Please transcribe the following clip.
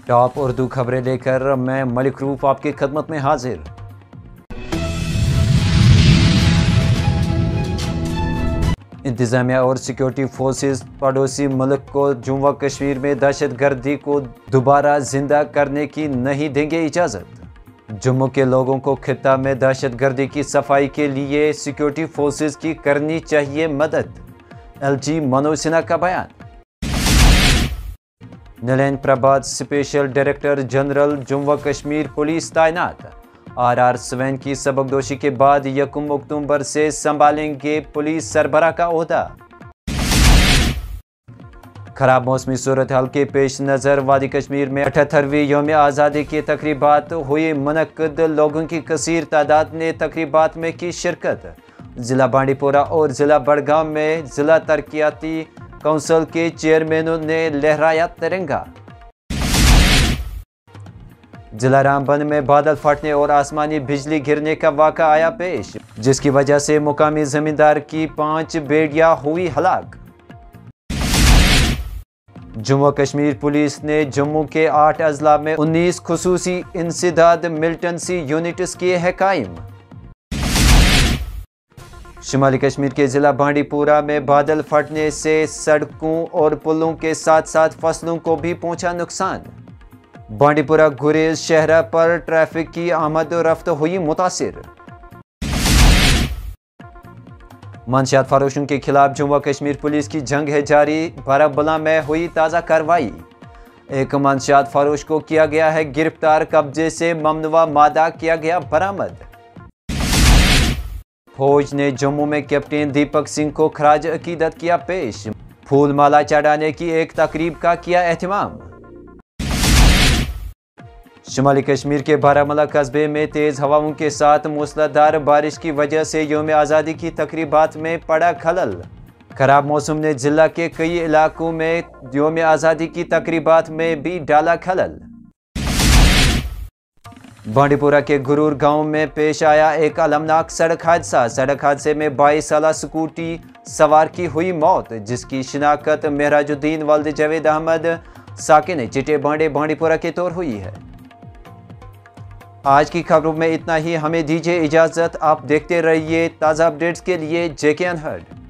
Top Urdu خبریں لے کر میں ملک روف آپ کی خدمت میں حاضر۔ انتظامیہ اور سیکیورٹی فورسز پڑوسی ملک کو جموں و کشمیر میں دہشت گردی کو دوبارہ زندہ کرنے کی نہیں دیں گے اجازت۔ جموں کے لوگوں کو خطہ میں دہشت گردی کی صفائی کے لیے سیکیورٹی فورسز کی کرنی چاہیے مدد، ایل جی منوج سنہا کا بیان۔ Nalin Prabhat special director general Jammu و کشمیر پولیس تعینات، آر سوین کی سبکدوشی کے بعد 1 اکتوبر سے سنبھالیں گے پولیس سربراہ کا عہدہ۔ خراب موسمی صورتحال کے پیش نظر وادی کشمیر میں 78ویں یوم آزادی کی تقریبات ہوئی منعقد، لوگوں کی کثیر تعداد نے تقریبات میں کی شرکت۔ ضلع بانڈی پورہ اور ضلع بڑگام میں ضلع ترقیاتی کونسل کے چیئرمینوں نے لہرایا ترنگا۔ ضلع رامبن میں بادل پھٹنے اور آسمانی بجلی گرنے کا واقعہ آیا پیش، جس کی وجہ سے مقامی زمیندار کی 5 بھیڑیاں ہوئی ہلاک۔ جموں و کشمیر پولیس نے جموں کے 8 اضلاع میں 19 خصوصی انسداد ملٹنسی یونٹس کیے ہیں قائم۔ شمالی کشمیر کے ضلع بانڈی پورہ میں بادل پھٹنے سے سڑکوں اور پلوں کے ساتھ ساتھ فصلوں کو بھی پہنچا نقصان۔ بانڈی پورہ گریز شاہراہ پر ٹریفک کی آمد و رفت ہوئی متاثر۔ منشیات فروشوں کے خلاف جموں و کشمیر پولیس کی جنگ ہے جاری، بارہمولہ میں ہوئی تازہ کارروائی۔ ایک منشیات فروش کو کیا گیا ہے گرفتار، قبضے سے ممنوعہ مادہ کیا گیا برآمد۔ فوج نے جموں میں کیپٹن دیپک سنگھ کو خراج عقیدت کیا پیش، پھول مالا چڑھانے کی ایک تقریب کا کیا اہتمام۔ شمالی کشمیر کے بارہمولہ قصبے میں تیز ہواؤں کے ساتھ موسلادھار بارش کی وجہ سے یوم آزادی کی تقریبات میں پڑا خلل۔ خراب موسم نے ضلع کے کئی علاقوں میں یوم آزادی کی تقریبات میں بھی ڈالا خلل۔ بانڈی پورہ کے گرور گاؤں میں پیش آیا ایک المناک سڑک حادثہ، سڑک حادثے میں 22 سالہ سکوٹی سوار کی ہوئی موت، جس کی شناخت مہراج الدین ولد جاوید احمد ساکن چٹے بانڈے بانڈی پورہ کے طور ہوئی ہے۔ آج کی خبروں میں اتنا ہی، ہمیں دیجیے اجازت، آپ دیکھتے رہیے تازہ اپڈیٹس کے لیے JK Unheard۔